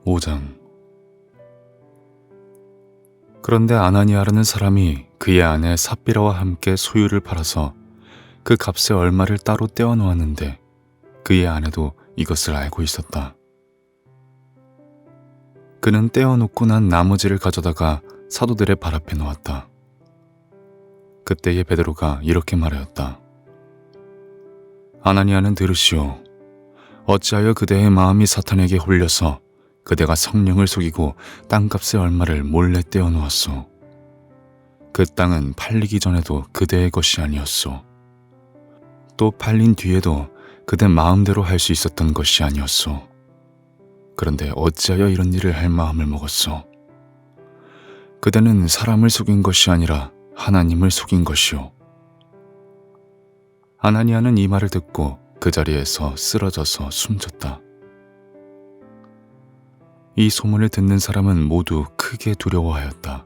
5장. 그런데 아나니아라는 사람이 그의 아내 삽비라와 함께 소유를 팔아서 그 값의 얼마를 따로 떼어 놓았는데 그의 아내도 이것을 알고 있었다. 그는 떼어 놓고 난 나머지를 가져다가 사도들의 발 앞에 놓았다. 그때에 베드로가 이렇게 말하였다. 아나니아는 들으시오. 어찌하여 그대의 마음이 사탄에게 홀려서 그대가 성령을 속이고 땅값의 얼마를 몰래 떼어 놓았소. 그 땅은 팔리기 전에도 그대의 것이 아니었소. 또 팔린 뒤에도 그대 마음대로 할 수 있었던 것이 아니었소. 그런데 어찌하여 이런 일을 할 마음을 먹었소. 그대는 사람을 속인 것이 아니라 하나님을 속인 것이오. 아나니아는 이 말을 듣고 그 자리에서 쓰러져서 숨졌다. 이 소문을 듣는 사람은 모두 크게 두려워하였다.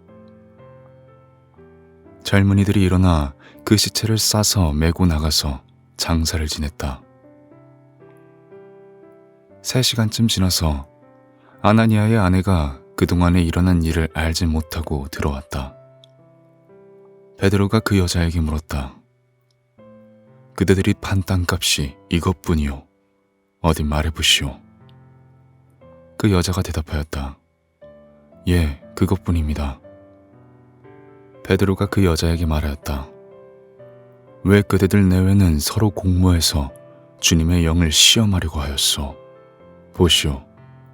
젊은이들이 일어나 그 시체를 싸서 메고 나가서 장사를 지냈다. 3시간쯤 지나서 아나니아의 아내가 그동안에 일어난 일을 알지 못하고 들어왔다. 베드로가 그 여자에게 물었다. 그대들이 판 땅값이 이것뿐이오. 어디 말해보시오. 그 여자가 대답하였다. 예, 그것뿐입니다. 베드로가 그 여자에게 말하였다. 왜 그대들 내외는 서로 공모해서 주님의 영을 시험하려고 하였소. 보시오.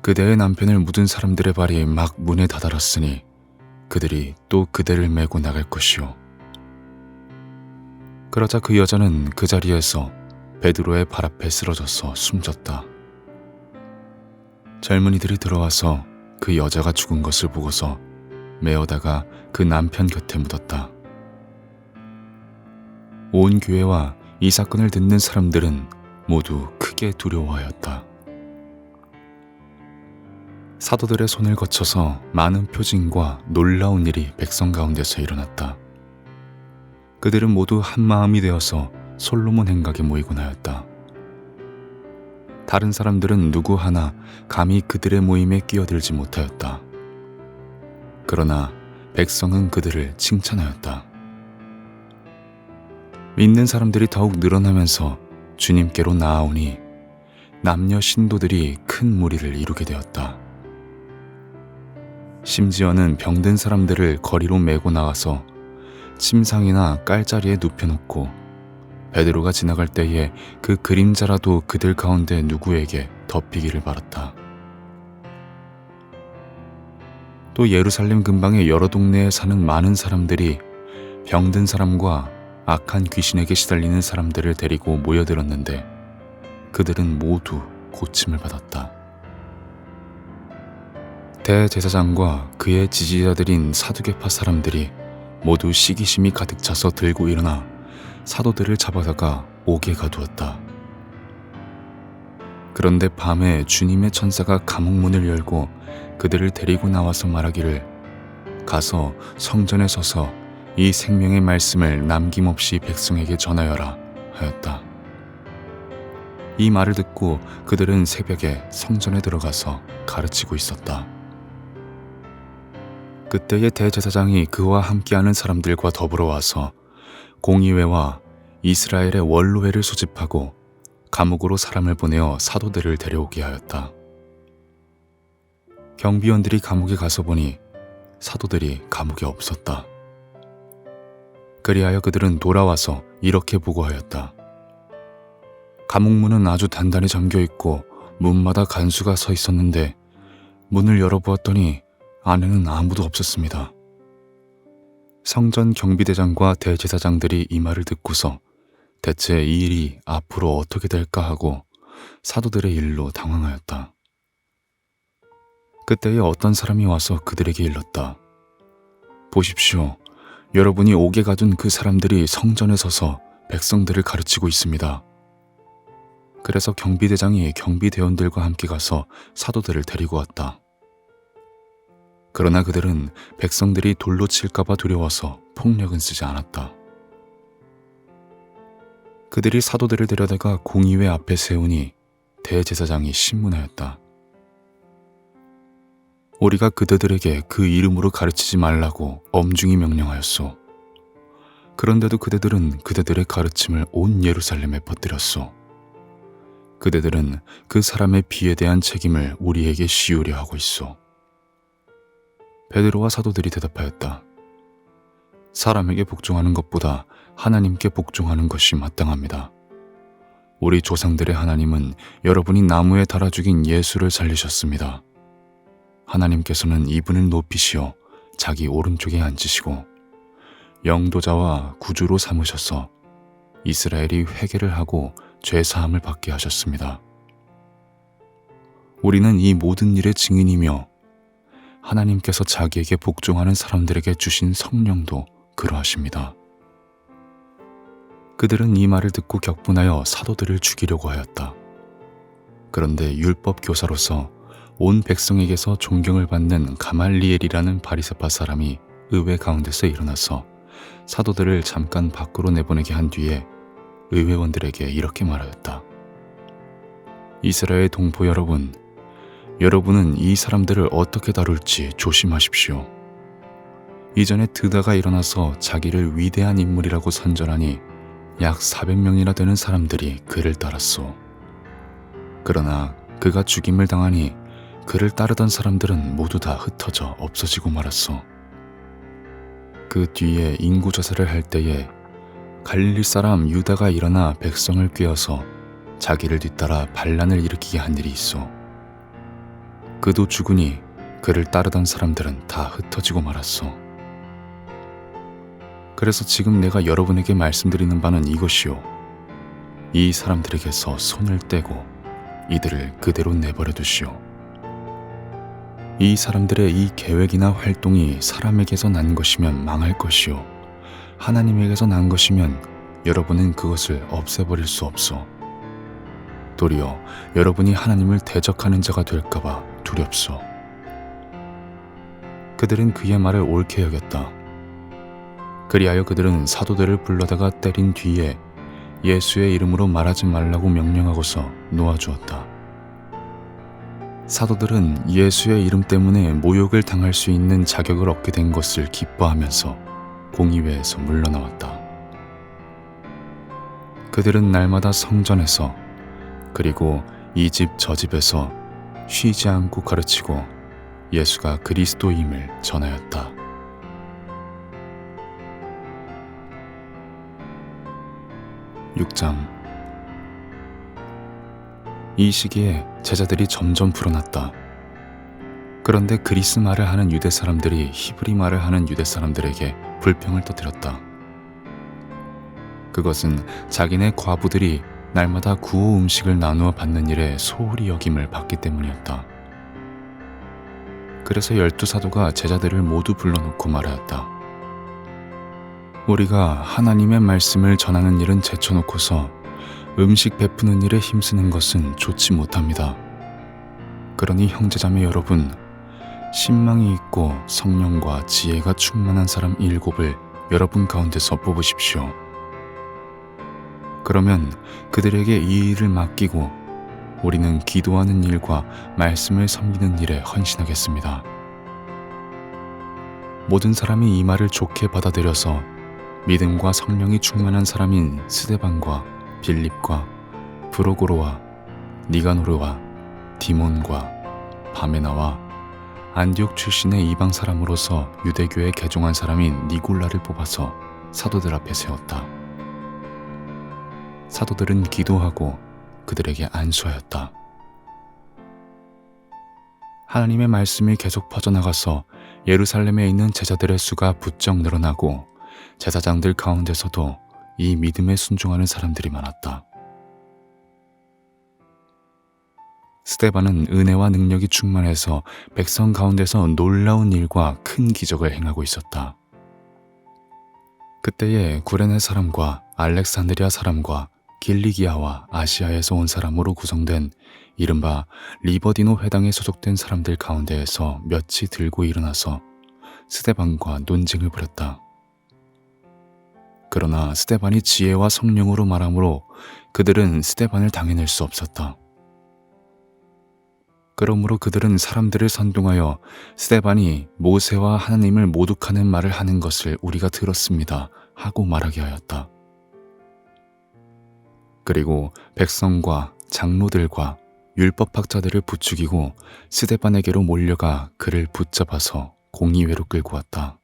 그대의 남편을 묻은 사람들의 발이 막 문에 다다랐으니 그들이 또 그대를 메고 나갈 것이오. 그러자 그 여자는 그 자리에서 베드로의 발 앞에 쓰러져서 숨졌다. 젊은이들이 들어와서 그 여자가 죽은 것을 보고서 메어다가 그 남편 곁에 묻었다. 온 교회와 이 사건을 듣는 사람들은 모두 크게 두려워하였다. 사도들의 손을 거쳐서 많은 표징과 놀라운 일이 백성 가운데서 일어났다. 그들은 모두 한 마음이 되어서 솔로몬 행각에 모이곤 하였다. 다른 사람들은 누구 하나 감히 그들의 모임에 끼어들지 못하였다. 그러나 백성은 그들을 칭찬하였다. 믿는 사람들이 더욱 늘어나면서 주님께로 나아오니 남녀 신도들이 큰 무리를 이루게 되었다. 심지어는 병든 사람들을 거리로 메고 나가서 침상이나 깔자리에 눕혀놓고 베드로가 지나갈 때에 그 그림자라도 그들 가운데 누구에게 덮이기를 바랐다. 또 예루살렘 근방의 여러 동네에 사는 많은 사람들이 병든 사람과 악한 귀신에게 시달리는 사람들을 데리고 모여들었는데 그들은 모두 고침을 받았다. 대제사장과 그의 지지자들인 사두개파 사람들이 모두 시기심이 가득 차서 들고 일어나 사도들을 잡아다가 옥에 가두었다. 그런데 밤에 주님의 천사가 감옥문을 열고 그들을 데리고 나와서 말하기를 가서 성전에 서서 이 생명의 말씀을 남김없이 백성에게 전하여라 하였다. 이 말을 듣고 그들은 새벽에 성전에 들어가서 가르치고 있었다. 그때의 대제사장이 그와 함께하는 사람들과 더불어 와서 공의회와 이스라엘의 원로회를 소집하고 감옥으로 사람을 보내어 사도들을 데려오게 하였다. 경비원들이 감옥에 가서 보니 사도들이 감옥에 없었다. 그리하여 그들은 돌아와서 이렇게 보고하였다. 감옥문은 아주 단단히 잠겨있고 문마다 간수가 서 있었는데 문을 열어보았더니 안에는 아무도 없었습니다. 성전 경비대장과 대제사장들이 이 말을 듣고서 대체 이 일이 앞으로 어떻게 될까 하고 사도들의 일로 당황하였다. 그때에 어떤 사람이 와서 그들에게 일렀다. 보십시오. 여러분이 옥에 가둔 그 사람들이 성전에 서서 백성들을 가르치고 있습니다. 그래서 경비대장이 경비대원들과 함께 가서 사도들을 데리고 왔다. 그러나 그들은 백성들이 돌로 칠까봐 두려워서 폭력은 쓰지 않았다. 그들이 사도들을 데려다가 공의회 앞에 세우니 대제사장이 신문하였다. 우리가 그대들에게 그 이름으로 가르치지 말라고 엄중히 명령하였소. 그런데도 그대들은 그대들의 가르침을 온 예루살렘에 퍼뜨렸소. 그대들은 그 사람의 비에 대한 책임을 우리에게 씌우려 하고 있소. 베드로와 사도들이 대답하였다. 사람에게 복종하는 것보다 하나님께 복종하는 것이 마땅합니다. 우리 조상들의 하나님은 여러분이 나무에 달아 죽인 예수를 살리셨습니다. 하나님께서는 이분을 높이시어 자기 오른쪽에 앉으시고 영도자와 구주로 삼으셔서 이스라엘이 회개를 하고 죄사함을 받게 하셨습니다. 우리는 이 모든 일의 증인이며 하나님께서 자기에게 복종하는 사람들에게 주신 성령도 그러하십니다. 그들은 이 말을 듣고 격분하여 사도들을 죽이려고 하였다. 그런데 율법 교사로서 온 백성에게서 존경을 받는 가말리엘이라는 바리새파 사람이 의회 가운데서 일어나서 사도들을 잠깐 밖으로 내보내게 한 뒤에 의회원들에게 이렇게 말하였다. 이스라엘 동포 여러분, 여러분은 이 사람들을 어떻게 다룰지 조심하십시오. 이전에 드다가 일어나서 자기를 위대한 인물이라고 선전하니 약 400명이나 되는 사람들이 그를 따랐소. 그러나 그가 죽임을 당하니 그를 따르던 사람들은 모두 다 흩어져 없어지고 말았소. 그 뒤에 인구조사를 할 때에 갈릴리 사람 유다가 일어나 백성을 꾀어서 자기를 뒤따라 반란을 일으키게 한 일이 있어. 그도 죽으니 그를 따르던 사람들은 다 흩어지고 말았어. 그래서 지금 내가 여러분에게 말씀드리는 바는 이것이요. 이 사람들에게서 손을 떼고 이들을 그대로 내버려 두시오. 이 사람들의 이 계획이나 활동이 사람에게서 난 것이면 망할 것이요. 하나님에게서 난 것이면 여러분은 그것을 없애버릴 수 없소. 도리어 여러분이 하나님을 대적하는 자가 될까봐 두렵소. 그들은 그의 말을 옳게 여겼다. 그리하여 그들은 사도들을 불러다가 때린 뒤에 예수의 이름으로 말하지 말라고 명령하고서 놓아주었다. 사도들은 예수의 이름 때문에 모욕을 당할 수 있는 자격을 얻게 된 것을 기뻐하면서 공의회에서 물러나왔다. 그들은 날마다 성전에서 그리고 이 집 저 집에서 쉬지 않고 가르치고 예수가 그리스도임을 전하였다. (6장) 이 시기에 제자들이 점점 불어났다. 그런데 그리스 말을 하는 유대 사람들이 히브리 말을 하는 유대 사람들에게 불평을 터뜨렸다. 그것은 자기네 과부들이 날마다 구호 음식을 나누어 받는 일에 소홀히 여김을 받기 때문이었다. 그래서 12사도가 제자들을 모두 불러놓고 말하였다. 우리가 하나님의 말씀을 전하는 일은 제쳐놓고서 음식 베푸는 일에 힘쓰는 것은 좋지 못합니다. 그러니 형제자매 여러분, 신망이 있고 성령과 지혜가 충만한 사람 7을 여러분 가운데서 뽑으십시오. 그러면 그들에게 이 일을 맡기고 우리는 기도하는 일과 말씀을 섬기는 일에 헌신하겠습니다. 모든 사람이 이 말을 좋게 받아들여서 믿음과 성령이 충만한 사람인 스데반과 빌립과 브로고로와 니가노르와 디몬과 바메나와 안디옥 출신의 이방 사람으로서 유대교에 개종한 사람인 니골라를 뽑아서 사도들 앞에 세웠다. 사도들은 기도하고 그들에게 안수하였다. 하나님의 말씀이 계속 퍼져나가서 예루살렘에 있는 제자들의 수가 부쩍 늘어나고 제사장들 가운데서도 이 믿음에 순종하는 사람들이 많았다. 스데반은 은혜와 능력이 충만해서 백성 가운데서 놀라운 일과 큰 기적을 행하고 있었다. 그때에 구레네 사람과 알렉산드리아 사람과 길리기아와 아시아에서 온 사람으로 구성된 이른바 리버디노 회당에 소속된 사람들 가운데에서 몇이 들고 일어나서 스데반과 논쟁을 벌였다. 그러나 스데반이 지혜와 성령으로 말하므로 그들은 스데반을 당해낼 수 없었다. 그러므로 그들은 사람들을 선동하여 스데반이 모세와 하나님을 모독하는 말을 하는 것을 우리가 들었습니다 하고 말하게 하였다. 그리고 백성과 장로들과 율법학자들을 부추기고 스데반에게로 몰려가 그를 붙잡아서 공의회로 끌고 왔다.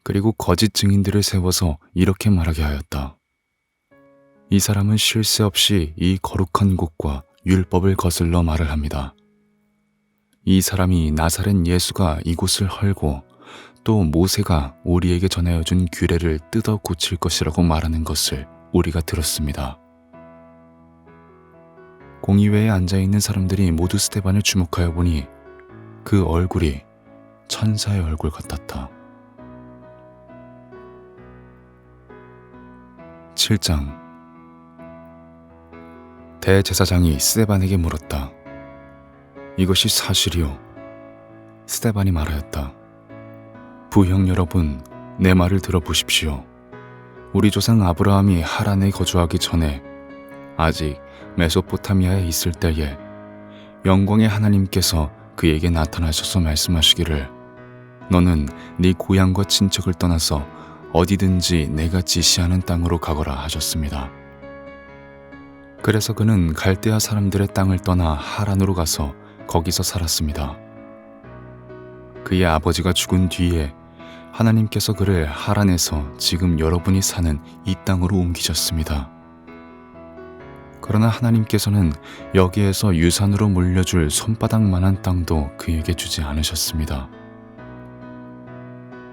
그리고 거짓 증인들을 세워서 이렇게 말하게 하였다. 이 사람은 쉴 새 없이 이 거룩한 곳과 율법을 거슬러 말을 합니다. 이 사람이 나사렛 예수가 이곳을 헐고 또 모세가 우리에게 전하여 준 규례를 뜯어 고칠 것이라고 말하는 것을 우리가 들었습니다. 공의회에 앉아있는 사람들이 모두 스데반을 주목하여 보니 그 얼굴이 천사의 얼굴 같았다. 7장. 대제사장이 스데반에게 물었다. 이것이 사실이요? 스데반이 말하였다. 부형 여러분, 내 말을 들어보십시오. 우리 조상 아브라함이 하란에 거주하기 전에 아직 메소포타미아에 있을 때에 영광의 하나님께서 그에게 나타나셔서 말씀하시기를 너는 네 고향과 친척을 떠나서 어디든지 내가 지시하는 땅으로 가거라 하셨습니다. 그래서 그는 갈대아 사람들의 땅을 떠나 하란으로 가서 거기서 살았습니다. 그의 아버지가 죽은 뒤에 하나님께서 그를 하란에서 지금 여러분이 사는 이 땅으로 옮기셨습니다. 그러나 하나님께서는 여기에서 유산으로 물려줄 손바닥만한 땅도 그에게 주지 않으셨습니다.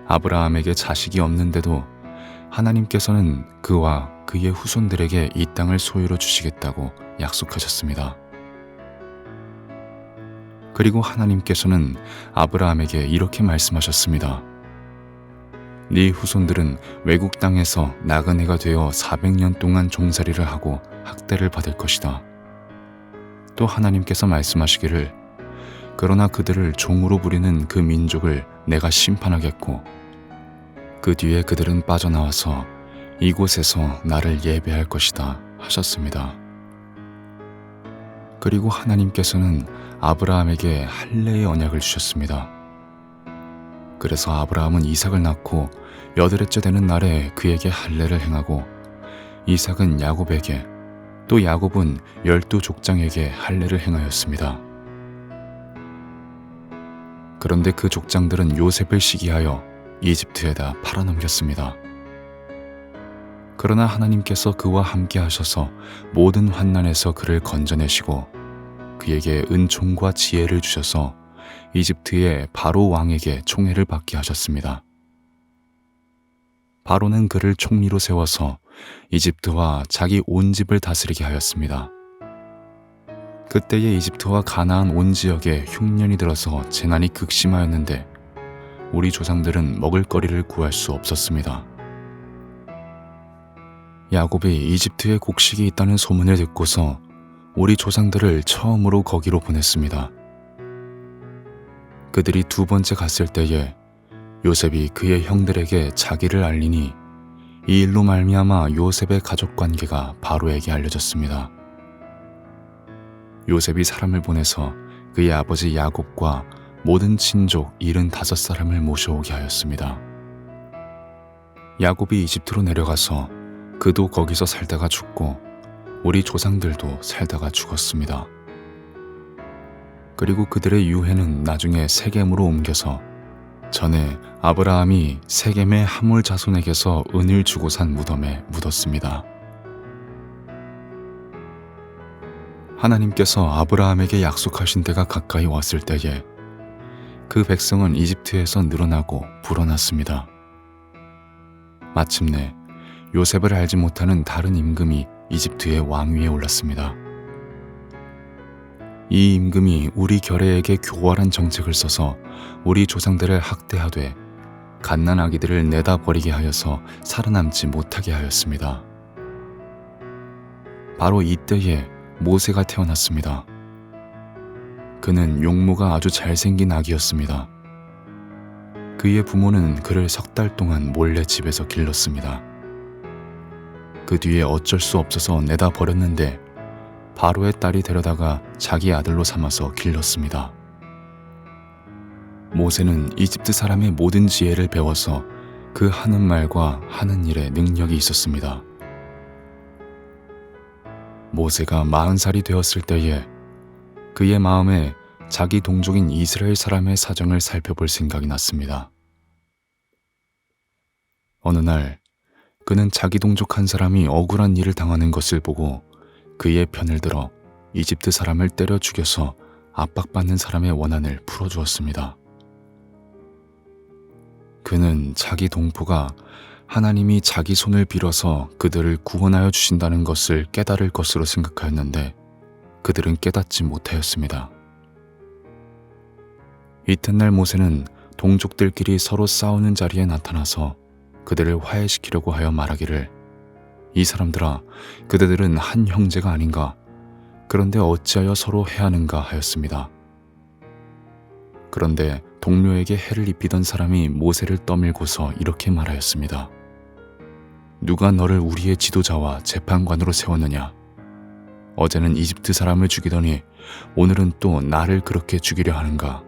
아브라함에게 자식이 없는데도 하나님께서는 그와 그의 후손들에게 이 땅을 소유로 주시겠다고 약속하셨습니다. 그리고 하나님께서는 아브라함에게 이렇게 말씀하셨습니다. 네 후손들은 외국 땅에서 나그네가 되어 400년 동안 종살이를 하고 학대를 받을 것이다. 또 하나님께서 말씀하시기를 그러나 그들을 종으로 부리는 그 민족을 내가 심판하겠고 그 뒤에 그들은 빠져나와서 이곳에서 나를 예배할 것이다 하셨습니다. 그리고 하나님께서는 아브라함에게 할례의 언약을 주셨습니다. 그래서 아브라함은 이삭을 낳고 8회째 되는 날에 그에게 할례를 행하고 이삭은 야곱에게 또 야곱은 12족장에게 할례를 행하였습니다. 그런데 그 족장들은 요셉을 시기하여 이집트에다 팔아넘겼습니다. 그러나 하나님께서 그와 함께 하셔서 모든 환난에서 그를 건져내시고 그에게 은총과 지혜를 주셔서 이집트의 바로 왕에게 총애를 받게 하셨습니다. 바로는 그를 총리로 세워서 이집트와 자기 온 집을 다스리게 하였습니다. 그때에 이집트와 가나안 온 지역에 흉년이 들어서 재난이 극심하였는데 우리 조상들은 먹을거리를 구할 수 없었습니다. 야곱이 이집트에 곡식이 있다는 소문을 듣고서 우리 조상들을 처음으로 거기로 보냈습니다. 그들이 2번째 갔을 때에 요셉이 그의 형들에게 자기를 알리니 이 일로 말미암아 요셉의 가족관계가 바로에게 알려졌습니다. 요셉이 사람을 보내서 그의 아버지 야곱과 모든 친족 75사람을 모셔오게 하였습니다. 야곱이 이집트로 내려가서 그도 거기서 살다가 죽고 우리 조상들도 살다가 죽었습니다. 그리고 그들의 유해는 나중에 세겜으로 옮겨서 전에 아브라함이 세겜의 하몰 자손에게서 은을 주고 산 무덤에 묻었습니다. 하나님께서 아브라함에게 약속하신 때가 가까이 왔을 때에 그 백성은 이집트에서 늘어나고 불어났습니다. 마침내 요셉을 알지 못하는 다른 임금이 이집트의 왕위에 올랐습니다. 이 임금이 우리 결혜에게 교활한 정책을 써서 우리 조상들을 학대하되 갓난아기들을 내다 버리게 하여서 살아남지 못하게 하였습니다. 바로 이때에 모세가 태어났습니다. 그는 용모가 아주 잘생긴 아기였습니다. 그의 부모는 그를 3달 동안 몰래 집에서 길렀습니다. 그 뒤에 어쩔 수 없어서 내다 버렸는데 바로의 딸이 데려다가 자기 아들로 삼아서 길렀습니다. 모세는 이집트 사람의 모든 지혜를 배워서 그 하는 말과 하는 일에 능력이 있었습니다. 모세가 40살이 되었을 때에 그의 마음에 자기 동족인 이스라엘 사람의 사정을 살펴볼 생각이 났습니다. 어느 날 그는 자기 동족 한 사람이 억울한 일을 당하는 것을 보고 그의 편을 들어 이집트 사람을 때려 죽여서 압박받는 사람의 원한을 풀어주었습니다. 그는 자기 동포가 하나님이 자기 손을 빌어서 그들을 구원하여 주신다는 것을 깨달을 것으로 생각하였는데 그들은 깨닫지 못하였습니다. 이튿날 모세는 동족들끼리 서로 싸우는 자리에 나타나서 그들을 화해시키려고 하여 말하기를, 이 사람들아, 그대들은 한 형제가 아닌가? 그런데 어찌하여 서로 해하는가 하였습니다. 그런데 동료에게 해를 입히던 사람이 모세를 떠밀고서 이렇게 말하였습니다. 누가 너를 우리의 지도자와 재판관으로 세웠느냐? 어제는 이집트 사람을 죽이더니 오늘은 또 나를 그렇게 죽이려 하는가?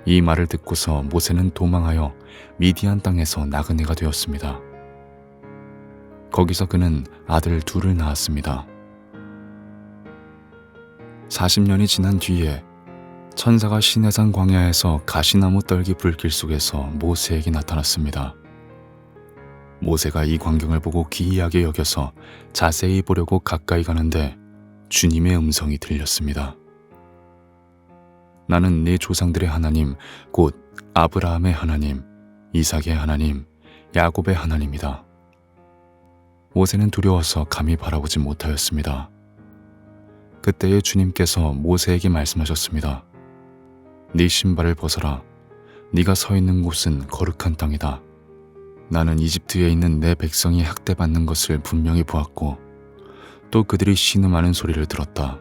이 말을 듣고서 모세는 도망하여 미디안 땅에서 나그네가 되었습니다. 거기서 그는 아들 둘을 낳았습니다. 40년이 지난 뒤에 천사가 시내산 광야에서 가시나무 떨기 불길 속에서 모세에게 나타났습니다. 모세가 이 광경을 보고 기이하게 여겨서 자세히 보려고 가까이 가는데 주님의 음성이 들렸습니다. 나는 네 조상들의 하나님, 곧 아브라함의 하나님, 이삭의 하나님, 야곱의 하나님이다. 모세는 두려워서 감히 바라보지 못하였습니다. 그때에 주님께서 모세에게 말씀하셨습니다. 네 신발을 벗어라. 네가 서 있는 곳은 거룩한 땅이다. 나는 이집트에 있는 내 백성이 학대받는 것을 분명히 보았고 또 그들이 신음하는 소리를 들었다.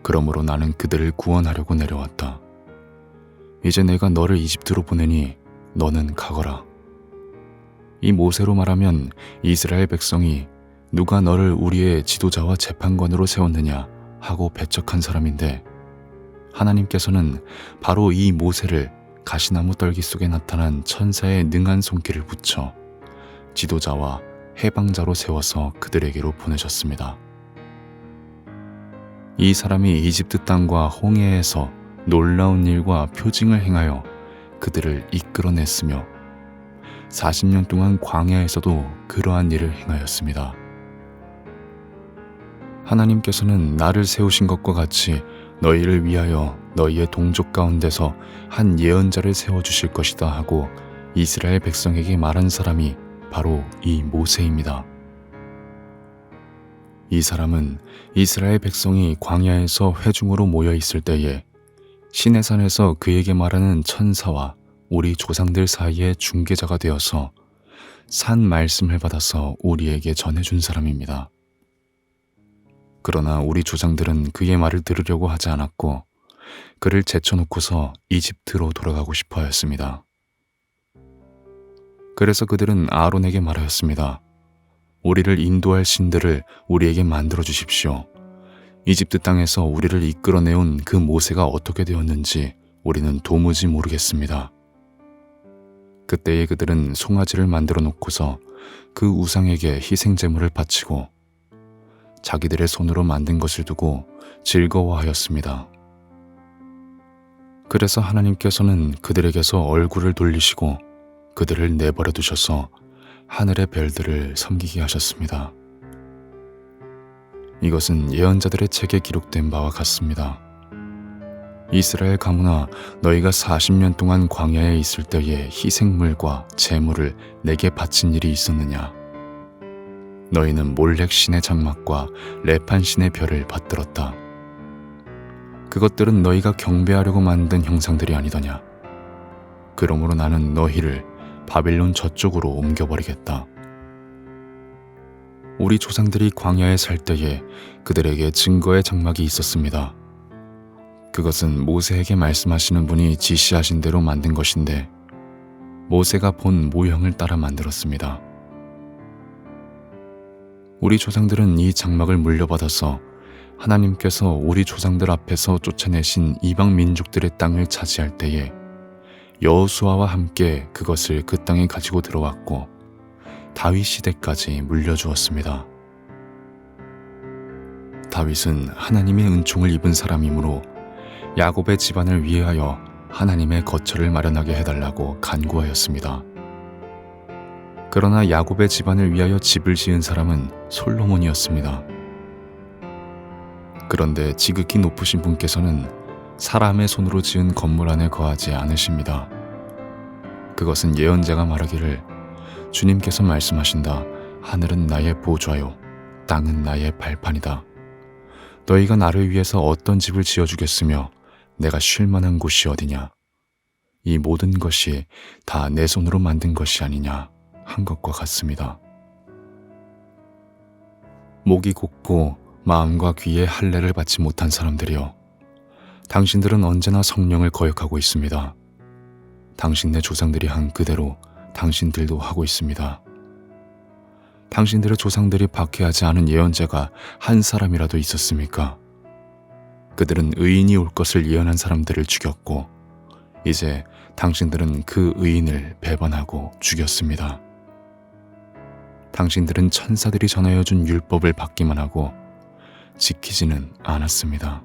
그러므로 나는 그들을 구원하려고 내려왔다. 이제 내가 너를 이집트로 보내니 너는 가거라. 이 모세로 말하면 이스라엘 백성이 누가 너를 우리의 지도자와 재판관으로 세웠느냐 하고 배척한 사람인데, 하나님께서는 바로 이 모세를 가시나무 떨기 속에 나타난 천사의 능한 손길을 붙여 지도자와 해방자로 세워서 그들에게로 보내셨습니다. 이 사람이 이집트 땅과 홍해에서 놀라운 일과 표징을 행하여 그들을 이끌어냈으며 40년 동안 광야에서도 그러한 일을 행하였습니다. 하나님께서는 나를 세우신 것과 같이 너희를 위하여 너희의 동족 가운데서 한 예언자를 세워주실 것이다 하고 이스라엘 백성에게 말한 사람이 바로 이 모세입니다. 이 사람은 이스라엘 백성이 광야에서 회중으로 모여 있을 때에 시내산에서 그에게 말하는 천사와 우리 조상들 사이의 중개자가 되어서 산 말씀을 받아서 우리에게 전해준 사람입니다. 그러나 우리 조상들은 그의 말을 들으려고 하지 않았고 그를 제쳐놓고서 이집트로 돌아가고 싶어 하였습니다. 그래서 그들은 아론에게 말하였습니다. 우리를 인도할 신들을 우리에게 만들어 주십시오. 이집트 땅에서 우리를 이끌어내온 그 모세가 어떻게 되었는지 우리는 도무지 모르겠습니다. 그때에 그들은 송아지를 만들어 놓고서 그 우상에게 희생제물을 바치고 자기들의 손으로 만든 것을 두고 즐거워하였습니다. 그래서 하나님께서는 그들에게서 얼굴을 돌리시고 그들을 내버려 두셔서 하늘의 별들을 섬기게 하셨습니다. 이것은 예언자들의 책에 기록된 바와 같습니다. 이스라엘 가문아, 너희가 40년 동안 광야에 있을 때에 희생물과 제물을 내게 바친 일이 있었느냐? 너희는 몰렉 신의 장막과 레판 신의 별을 받들었다. 그것들은 너희가 경배하려고 만든 형상들이 아니더냐? 그러므로 나는 너희를 바빌론 저쪽으로 옮겨버리겠다. 우리 조상들이 광야에 살 때에 그들에게 증거의 장막이 있었습니다. 그것은 모세에게 말씀하시는 분이 지시하신 대로 만든 것인데 모세가 본 모형을 따라 만들었습니다. 우리 조상들은 이 장막을 물려받아서 하나님께서 우리 조상들 앞에서 쫓아내신 이방 민족들의 땅을 차지할 때에 여호수아와 함께 그것을 그 땅에 가지고 들어왔고 다윗 시대까지 물려주었습니다. 다윗은 하나님의 은총을 입은 사람이므로 야곱의 집안을 위하여 하나님의 거처를 마련하게 해달라고 간구하였습니다. 그러나 야곱의 집안을 위하여 집을 지은 사람은 솔로몬이었습니다. 그런데 지극히 높으신 분께서는 사람의 손으로 지은 건물 안에 거하지 않으십니다. 그것은 예언자가 말하기를 주님께서 말씀하신다. 하늘은 나의 보좌요 땅은 나의 발판이다. 너희가 나를 위해서 어떤 집을 지어주겠으며 내가 쉴 만한 곳이 어디냐. 이 모든 것이 다 내 손으로 만든 것이 아니냐 한 것과 같습니다. 목이 곧고 마음과 귀에 할례를 받지 못한 사람들이여, 당신들은 언제나 성령을 거역하고 있습니다. 당신네 조상들이 한 그대로 당신들도 하고 있습니다. 당신들의 조상들이 박해하지 않은 예언자가 한 사람이라도 있었습니까? 그들은 의인이 올 것을 예언한 사람들을 죽였고 이제 당신들은 그 의인을 배반하고 죽였습니다. 당신들은 천사들이 전하여 준 율법을 받기만 하고 지키지는 않았습니다.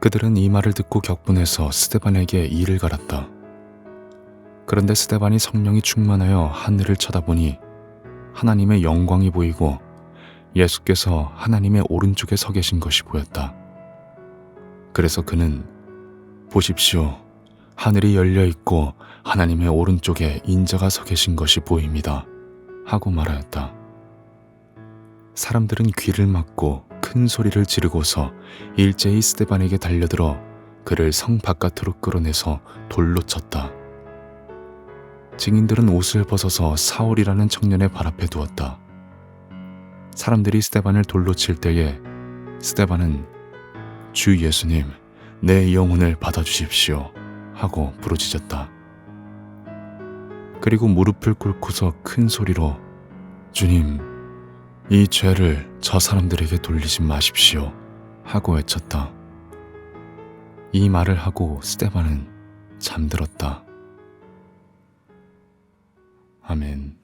그들은 이 말을 듣고 격분해서 스데반에게 이를 갈았다. 그런데 스데반이 성령이 충만하여 하늘을 쳐다보니 하나님의 영광이 보이고 예수께서 하나님의 오른쪽에 서 계신 것이 보였다. 그래서 그는 보십시오, 하늘이 열려 있고 하나님의 오른쪽에 인자가 서 계신 것이 보입니다 하고 말하였다. 사람들은 귀를 막고 큰 소리를 지르고서 일제히 스데반에게 달려들어 그를 성 바깥으로 끌어내서 돌로 쳤다. 증인들은 옷을 벗어서 사울이라는 청년의 발 앞에 두었다. 사람들이 스데반을 돌로 칠 때에 스데반은 주 예수님, 내 영혼을 받아주십시오 하고 부르짖었다. 그리고 무릎을 꿇고서 큰 소리로 주님, 이 죄를 저 사람들에게 돌리지 마십시오 하고 외쳤다. 이 말을 하고 스데반은 잠들었다. 아멘.